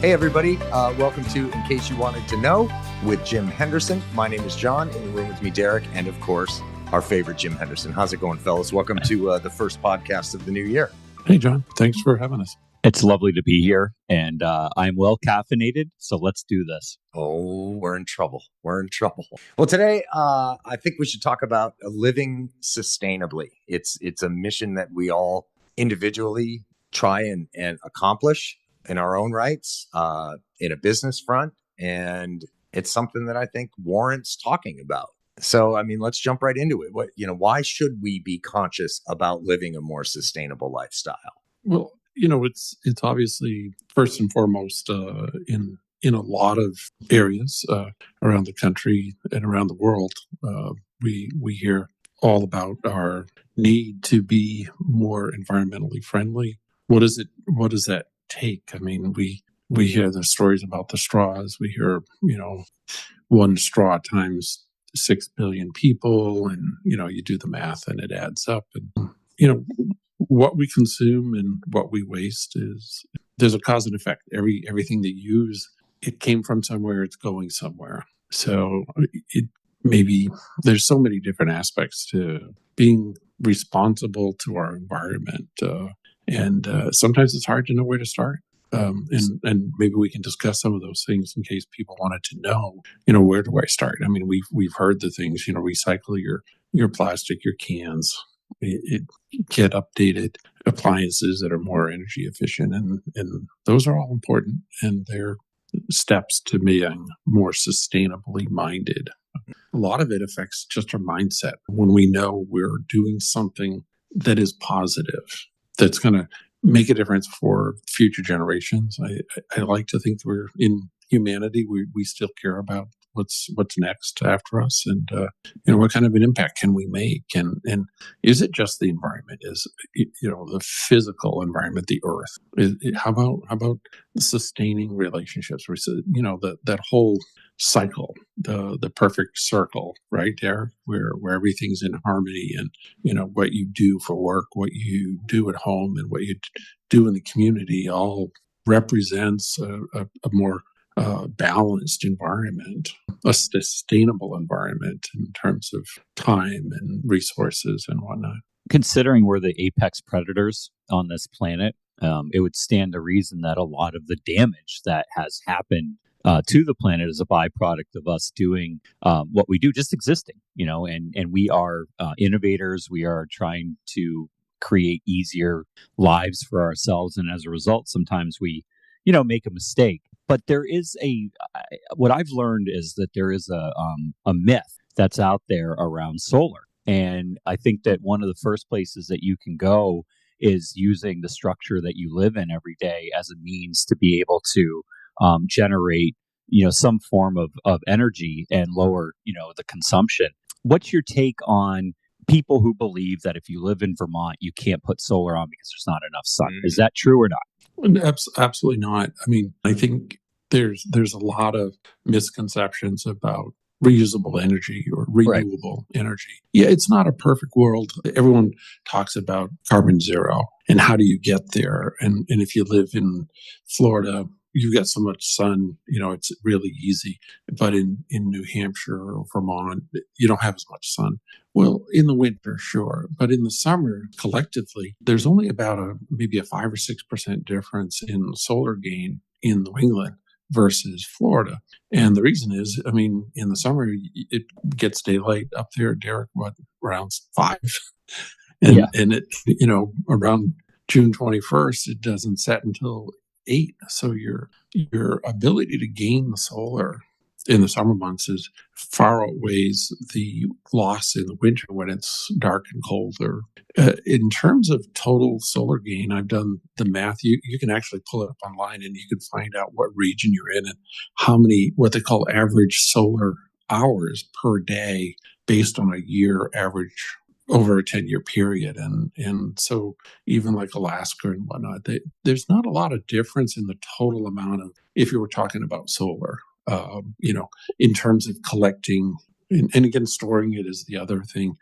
Hey, everybody. Welcome to In Case You Wanted to Know with Jim Henderson. My name is John. In the room with me, Derek, and of course, our favorite Jim Henderson. How's it going, fellas? Welcome to the first podcast of the new year. Hey, John. Thanks for having us. It's lovely to be here, and I'm well caffeinated, so let's do this. Oh, we're in trouble. We're in trouble. Well, today, I think we should talk about living sustainably. It's a mission that we all individually try and accomplish in our own rights, in a business front, and it's something that I think warrants talking about. So, I mean, let's jump right into it. Why should we be conscious about living a more sustainable lifestyle? Well, it's obviously first and foremost in a lot of areas around the country and around the world. We hear all about our need to be more environmentally friendly. What does that take? I mean, we hear the stories about the straws. We hear, one straw times 6 billion people, and you do the math and it adds up. And what we consume and what we waste there's a cause and effect. Everything that you use, it came from somewhere, it's going somewhere. So maybe there's so many different aspects to being responsible to our environment. And sometimes it's hard to know where to start. And maybe we can discuss some of those things in case people wanted to know, where do I start? I mean, we've heard the things, recycle your plastic, your cans, get updated appliances that are more energy efficient. And those are all important, and they're steps to being more sustainably minded. A lot of it affects just our mindset. When we know we're doing something that is positive, that's going to make a difference for future generations. I like to think we're in humanity. We still care about what's next after us, and what kind of an impact can we make? And is it just the environment? Is the physical environment, the earth? How about sustaining relationships? That whole cycle, the perfect circle, right, Derek, where everything's in harmony, and what you do for work, what you do at home, and what you do in the community all represents a more balanced environment, a sustainable environment in terms of time and resources and whatnot. Considering we're the apex predators on this planet, it would stand to reason that a lot of the damage that has happened to the planet is a byproduct of us doing what we do, just existing, and we are innovators. We are trying to create easier lives for ourselves. And as a result, sometimes we, make a mistake. But there is what I've learned is that there is a myth that's out there around solar. And I think that one of the first places that you can go is using the structure that you live in every day as a means to be able to generate, some form of energy and lower, the consumption. What's your take on people who believe that if you live in Vermont, you can't put solar on because there's not enough sun? Is that true or not? Absolutely not. I mean, I think there's a lot of misconceptions about reusable energy or renewable energy. Yeah, it's not a perfect world. Everyone talks about carbon zero and how do you get there? And if you live in Florida, you've got so much sun, it's really easy. But in New Hampshire or Vermont, you don't have as much sun. Well, in the winter, sure. But in the summer, collectively, there's only about maybe a 5 or 6% difference in solar gain in New England versus Florida. And the reason is, I mean, in the summer, it gets daylight up there, Derek, around 5. And it, around June 21st, it doesn't set until 8. So your ability to gain the solar in the summer months is far outweighs the loss in the winter when it's dark and colder. In terms of total solar gain, I've done the math. You can actually pull it up online and you can find out what region you're in and how many, what they call average solar hours per day based on a year average over a 10-year period. And so even like Alaska and whatnot, there's not a lot of difference in the total amount of, if you were talking about solar, in terms of collecting, and again, storing it is the other thing.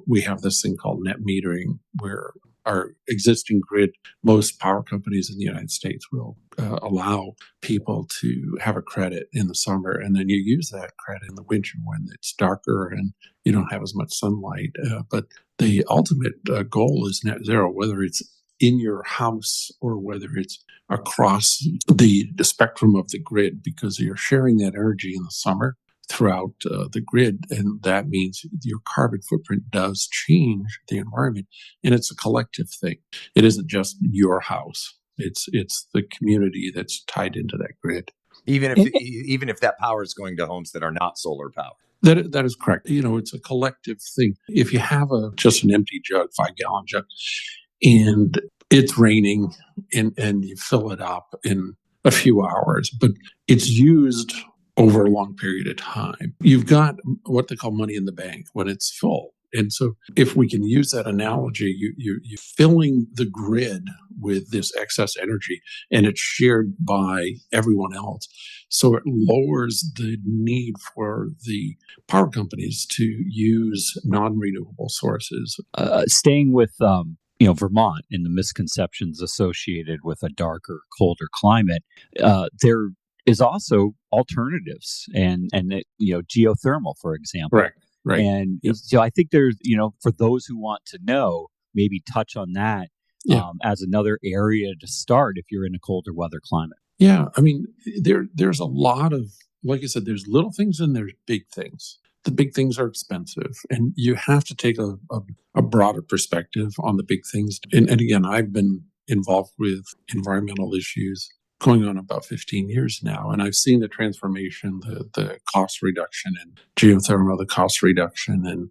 We have this thing called net metering where our existing grid, most power companies in the United States will allow people to have a credit in the summer, and then you use that credit in the winter when it's darker and you don't have as much sunlight. But the ultimate goal is net zero, whether it's in your house or whether it's across the spectrum of the grid, because you're sharing that energy in the summer throughout the grid, and that means your carbon footprint does change the environment, and it's a collective thing. It isn't just your house; it's the community that's tied into that grid. Even if that power is going to homes that are not solar powered. That is correct. It's a collective thing. If you have just an empty jug, 5-gallon jug, and it's raining, and you fill it up in a few hours, but it's used over a long period of time, you've got what they call money in the bank when it's full. And so if we can use that analogy, you're filling the grid with this excess energy, and it's shared by everyone else. So it lowers the need for the power companies to use non-renewable sources. Staying with Vermont and the misconceptions associated with a darker, colder climate, there is also alternatives and geothermal, for example. Right. And so I think there's, for those who want to know, maybe touch on that as another area to start if you're in a colder weather climate. Yeah. I mean, there's a lot of, like I said, there's little things and there's big things. The big things are expensive, and you have to take a broader perspective on the big things. And again, I've been involved with environmental issues going on about 15 years now, and I've seen the transformation, the cost reduction in geothermal, the cost reduction in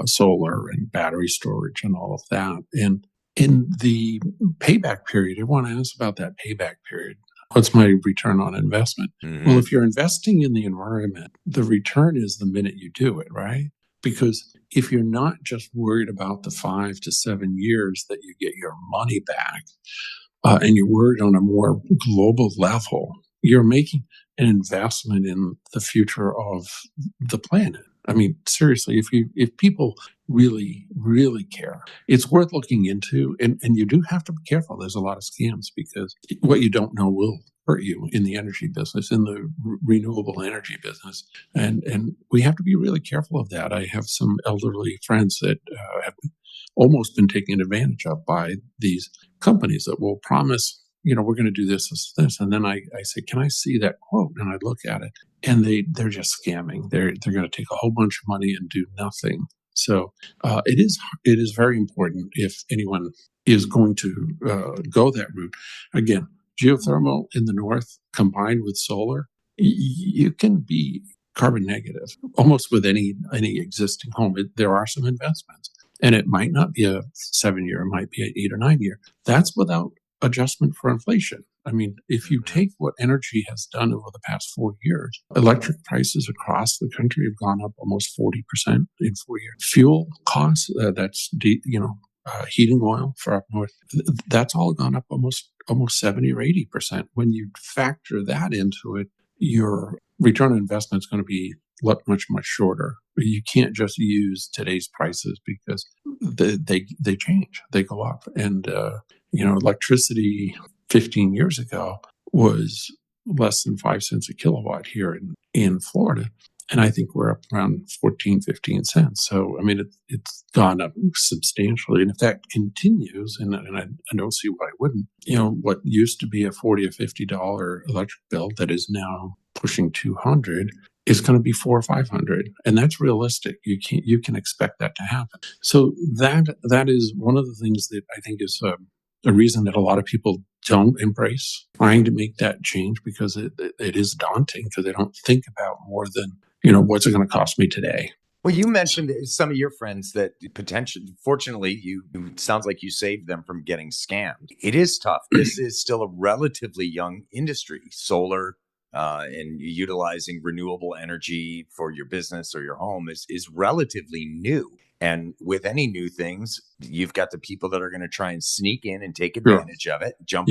solar and battery storage and all of that. And in the payback period, everyone asks about that payback period. What's my return on investment? Mm-hmm. Well, if you're investing in the environment, the return is the minute you do it, right? Because if you're not just worried about the 5 to 7 years that you get your money back, and you're worried on a more global level, you're making an investment in the future of the planet. I mean, seriously, if people really, really care, it's worth looking into. And you do have to be careful. There's a lot of scams, because what you don't know will hurt you in the energy business, in the renewable energy business. And we have to be really careful of that. I have some elderly friends that have almost been taken advantage of by these companies that will promise, we're going to do this. And then I say, can I see that quote? And I look at it, and they're just scamming. They're going to take a whole bunch of money and do nothing. So it is very important, if anyone is going to go that route. Again, geothermal in the north combined with solar, you can be carbon negative almost with any existing home. There are some investments, and it might not be a 7-year, it might be an 8 or 9 year. That's without adjustment for inflation. I mean, if you take what energy has done over the past 4 years, electric prices across the country have gone up almost 40% in 4 years. Fuel costs, heating oil for up north, that's all gone up almost 70 or 80%. When you factor that into it, your return on investment is going to be much shorter. You can't just use today's prices, because they change, they go up. And electricity 15 years ago was less than 5 cents a kilowatt here in Florida, and I think we're up around 14, 15 cents. So I mean, it's gone up substantially, and if that continues, and I don't see why it wouldn't, what used to be a $40 or $50 electric bill that is now pushing 200 is going to be 400 or 500, and that's realistic. You can expect that to happen. So that is one of the things that I think is a reason that a lot of people don't embrace trying to make that change, because it is daunting, because they don't think about more than, what's it going to cost me today. Well, you mentioned some of your friends that fortunately, it sounds like you saved them from getting scammed. It is tough. This is still a relatively young industry, solar, and utilizing renewable energy for your business or your home is relatively new. And with any new things, you've got the people that are going to try and sneak in and take advantage of it, jump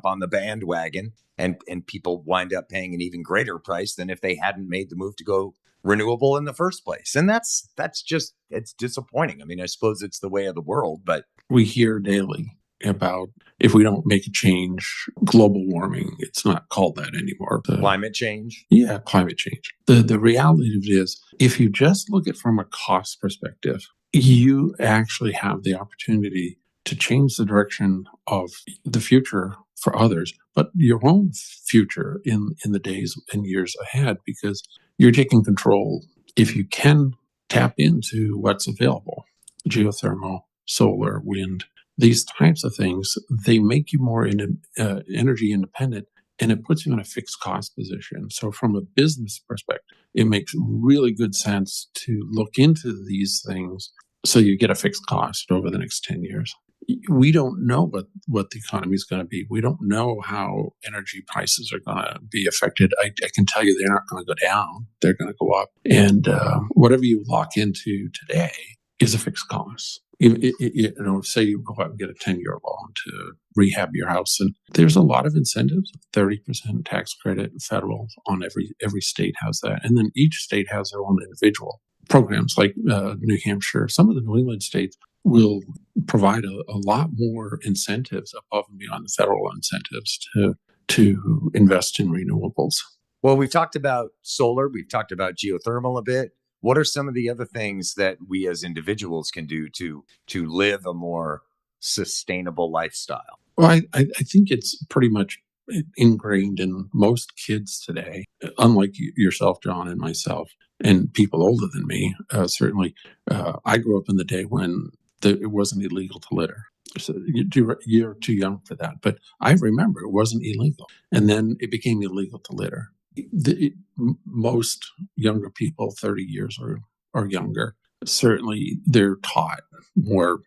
on the bandwagon, and people wind up paying an even greater price than if they hadn't made the move to go renewable in the first place. And that's just, it's disappointing. I mean, I suppose it's the way of the world, but We hear daily about if we don't make a change, global warming. It's not called that anymore. Climate change. Yeah, climate change. The reality of it is, if you just look at it from a cost perspective, you actually have the opportunity to change the direction of the future for others, but your own future in the days and years ahead, because you're taking control. If you can tap into what's available, geothermal, solar, wind, these types of things, they make you more energy independent, and it puts you in a fixed cost position. So from a business perspective, it makes really good sense to look into these things so you get a fixed cost over the next 10 years. We don't know what the economy is going to be. We don't know how energy prices are going to be affected. I can tell you they're not going to go down. They're going to go up. And whatever you lock into today is a fixed cost. Say you go out and get a 10-year loan to rehab your house, and there's a lot of incentives. 30% tax credit, federal on every state has that, and then each state has their own individual programs. Like New Hampshire, some of the New England states will provide a lot more incentives above and beyond the federal incentives to invest in renewables. Well, we've talked about solar, we've talked about geothermal a bit. What are some of the other things that we as individuals can do to live a more sustainable lifestyle? Well, I think it's pretty much ingrained in most kids today, unlike yourself, John, and myself, and people older than me. Certainly, I grew up in the day when it wasn't illegal to litter. So you're too young for that. But I remember it wasn't illegal. And then it became illegal to litter. Most younger people, 30 years or younger, certainly they're taught more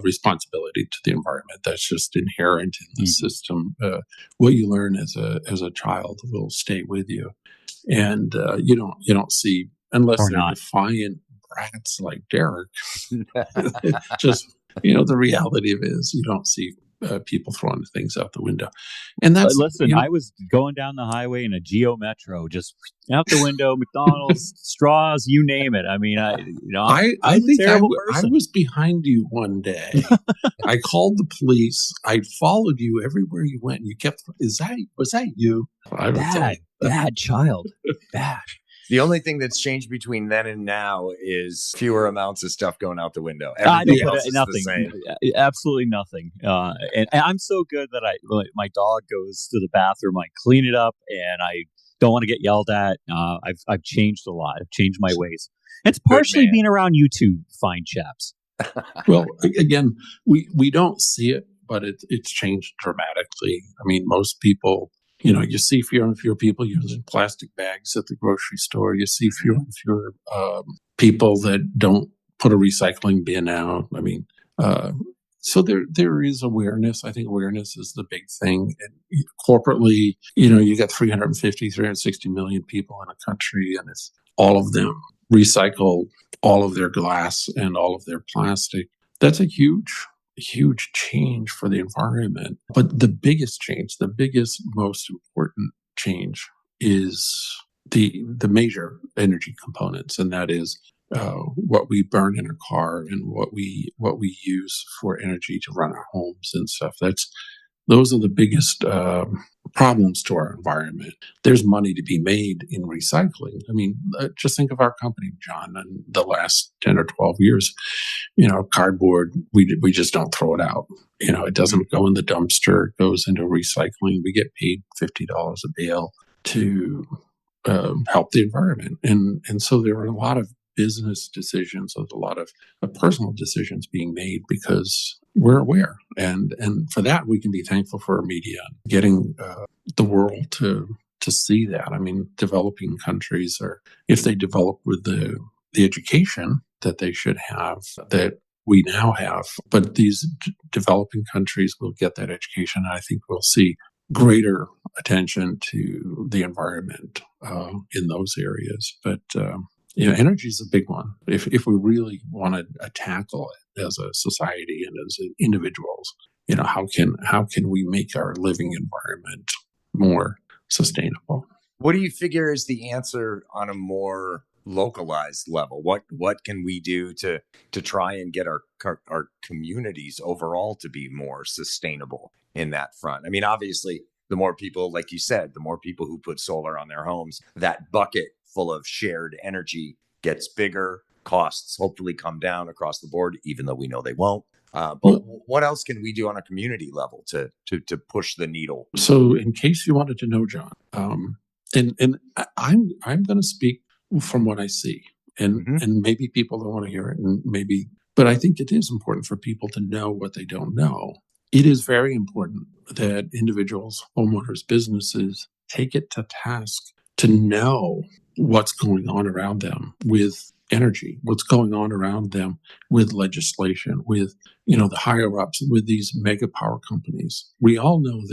responsibility to the environment. That's just inherent in the system. What you learn as a child will stay with you, and you don't see, unless they're defiant brats like Derek. Just the reality of it is you don't see people throwing things out the window. And that's listen. I was going down the highway in a Geo Metro, just out the window, McDonald's, straws, you name it. I mean, I think a terrible person. I was behind you one day. I called the police. I followed you everywhere you went. And you kept. Was that you? Bad child. Bad. The only thing that's changed between then and now is fewer amounts of stuff going out the window. Everything else is nothing. The same. Absolutely nothing. And I'm so good that my dog goes to the bathroom, I clean it up, and I don't want to get yelled at. I've changed a lot. I've changed my ways. It's partially being around you two fine chaps. Well, again, we don't see it, but it's changed dramatically. I mean, most people. You see fewer and fewer people using plastic bags at the grocery store. You see fewer and fewer people that don't put a recycling bin out. I mean, so there is awareness. I think awareness is the big thing. And corporately, you got 350, 360 million people in a country, and if all of them recycle all of their glass and all of their plastic, that's a huge change for the environment. But the biggest change, most important change is the major energy components, and that is what we burn in a car and what we use for energy to run our homes and stuff. Those are the biggest problems to our environment. There's money to be made in recycling. I mean, just think of our company, John, in the last 10 or 12 years. Cardboard, we just don't throw it out. It doesn't go in the dumpster. It goes into recycling. We get paid $50 a bale to help the environment. And so there are a lot of business decisions, there's a lot of personal decisions being made because we're aware. And for that, we can be thankful for our media, getting the world to see that. I mean, developing countries, or if they develop with the education that they should have, that we now have, but these developing countries will get that education. And I think we'll see greater attention to the environment in those areas. But energy is a big one. If we really want to tackle it as a society and as individuals, how can we make our living environment more sustainable? What do you figure is the answer on a more localized level? What can we do to try and get our communities overall to be more sustainable in that front? I mean, obviously, the more people, like you said, the more people who put solar on their homes, that bucket full of shared energy gets bigger. Costs hopefully come down across the board, even though we know they won't. But what else can we do on a community level to push the needle? So, in case you wanted to know, John, I'm going to speak from what I see, and maybe people don't want to hear it, and maybe, but I think it is important for people to know what they don't know. It is very important that individuals, homeowners, businesses take it to task to know what's going on around them with energy, what's going on around them with legislation, with the higher ups, with these mega power companies. We all know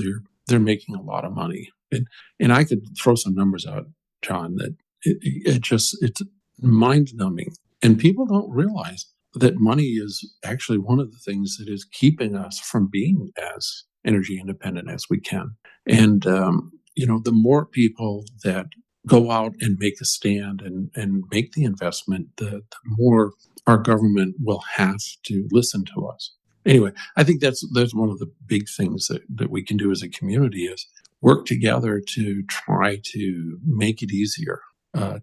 they're making a lot of money, and I could throw some numbers out, John, that it's mind numbing, and people don't realize that money is actually one of the things that is keeping us from being as energy independent as we can. And the more people that go out and make a stand and make the investment, the more our government will have to listen to us. Anyway, I think that's one of the big things that we can do as a community is work together to try to make it easier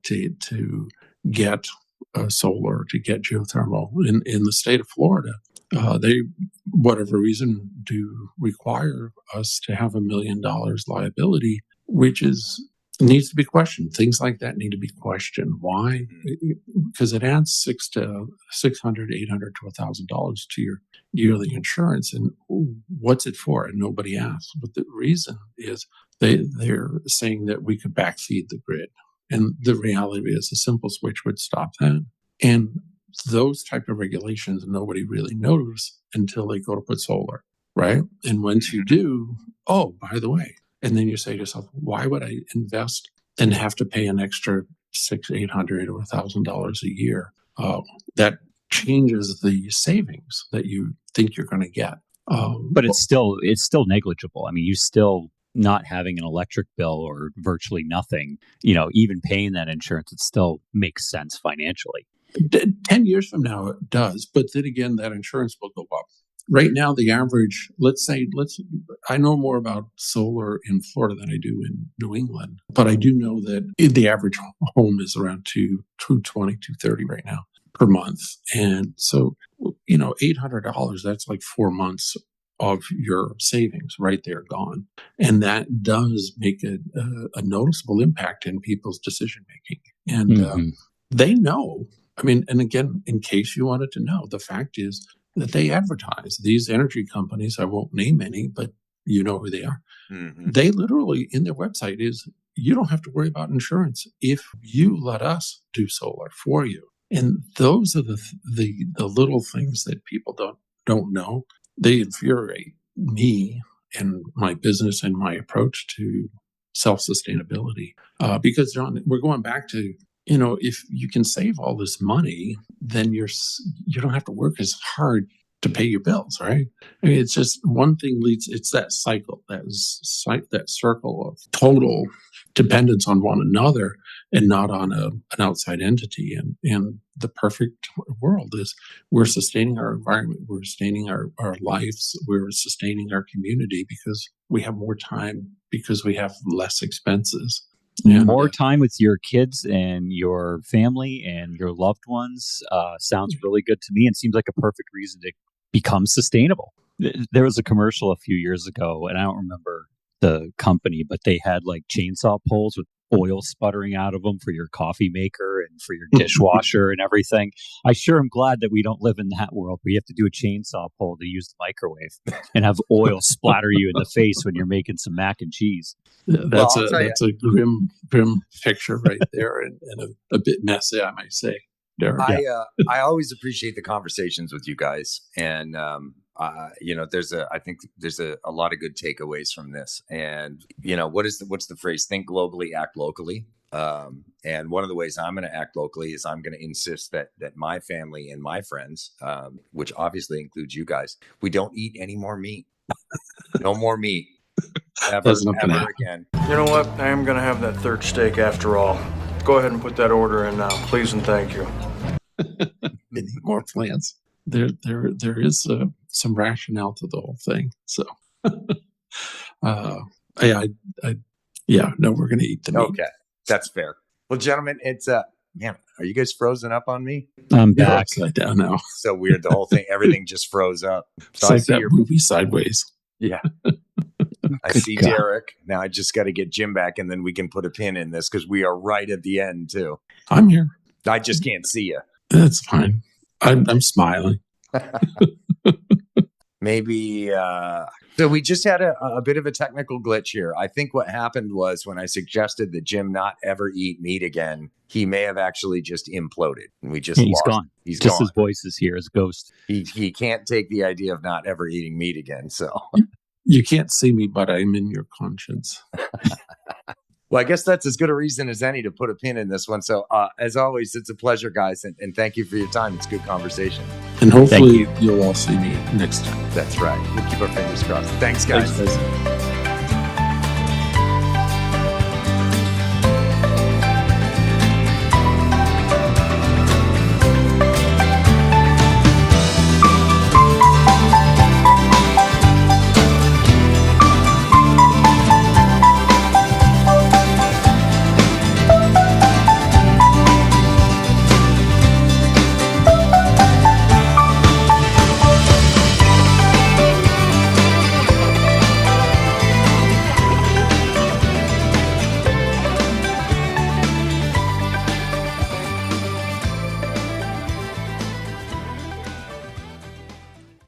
to get solar, to get geothermal. In the state of Florida, they, whatever reason, do require us to have $1 million liability, which needs to be questioned. Things like that need to be questioned. Why? Because it adds $600, $800 to $1,000 to your yearly insurance. And what's it for? And nobody asks. But the reason is they're saying that we could backfeed the grid. And the reality is a simple switch would stop that. And those type of regulations, nobody really knows until they go to put solar, right? And once you do, oh, by the way, and then you say to yourself, why would I invest and have to pay an extra $600, $800, or $1,000 a year? That changes the savings that you think you're going to get. But it's still negligible. I mean, you still not having an electric bill or virtually nothing, even paying that insurance, it still makes sense financially. 10 years from now, it does. But then again, that insurance will go up. Right now, the average, I know more about solar in Florida than I do in New England, but I do know that the average home is around $220, $230 right now per month. And so, $800, that's like 4 months of your savings right there gone. And that does make a noticeable impact in people's decision making. And they know. I mean, and again, in case you wanted to know, the fact is that they advertise. These energy companies, I won't name any, but you know who they are. They literally, in their website is, you don't have to worry about insurance if you let us do solar for you. And those are the little things that people don't know. They infuriate me and my business and my approach to self-sustainability. Because, John, we're going back to, if you can save all this money, then you don't have to work as hard to pay your bills, right? I mean, it's just one thing it's that cycle, that circle of total dependence on one another and not on an outside entity. And the perfect world is we're sustaining our environment, we're sustaining our lives, we're sustaining our community because we have more time, because we have less expenses. And more time with your kids and your family and your loved ones sounds really good to me and seems like a perfect reason to become sustainable. There was a commercial a few years ago, and I don't remember the company, but they had like chainsaw poles with oil sputtering out of them for your coffee maker and for your dishwasher and everything. I sure am glad that we don't live in that world where you have to do a chainsaw pole to use the microwave and have oil splatter you in the face when you're making some mac and cheese. That's a grim picture right there, and a bit messy, I might say. I always appreciate the conversations with you guys, and I think there's a lot of good takeaways from this. And what's the phrase? Think globally, act locally. And one of the ways I'm going to act locally is I'm going to insist that my family and my friends, which obviously includes you guys, we don't eat any more meat. No more meat. Ever again. You know what? I am going to have that third steak after all. go ahead and put that order in now, please and thank you. We need more plants. There is some rationale to the whole thing. So, no, we're going to eat the meat. Okay, that's fair. Well, gentlemen, it's man, are you guys frozen up on me? I'm You're back. upside down now. So weird. The whole thing, everything just froze up. It's So I like see that your, movie Sideways. yeah. I Good see God. Derek. Now I just got to get Jim back, and then we can put a pin in this because we are right at the end too. I'm here. I just can't see you. That's fine. I'm smiling. Maybe. So we just had a bit of a technical glitch here. I think what happened was when I suggested that Jim not ever eat meat again, he may have actually just imploded, and we just He's lost. gone. He's Just gone. his voice is here as a ghost. He can't take the idea of not ever eating meat again. So. You can't see me, but I'm in your conscience. Well, I guess that's as good a reason as any to put a pin in this one. So, as always, it's a pleasure, guys, and thank you for your time. It's good conversation. And hopefully you. you'll all see me next time. That's right. We'll keep our fingers crossed. Thanks, guys. Thanks, guys.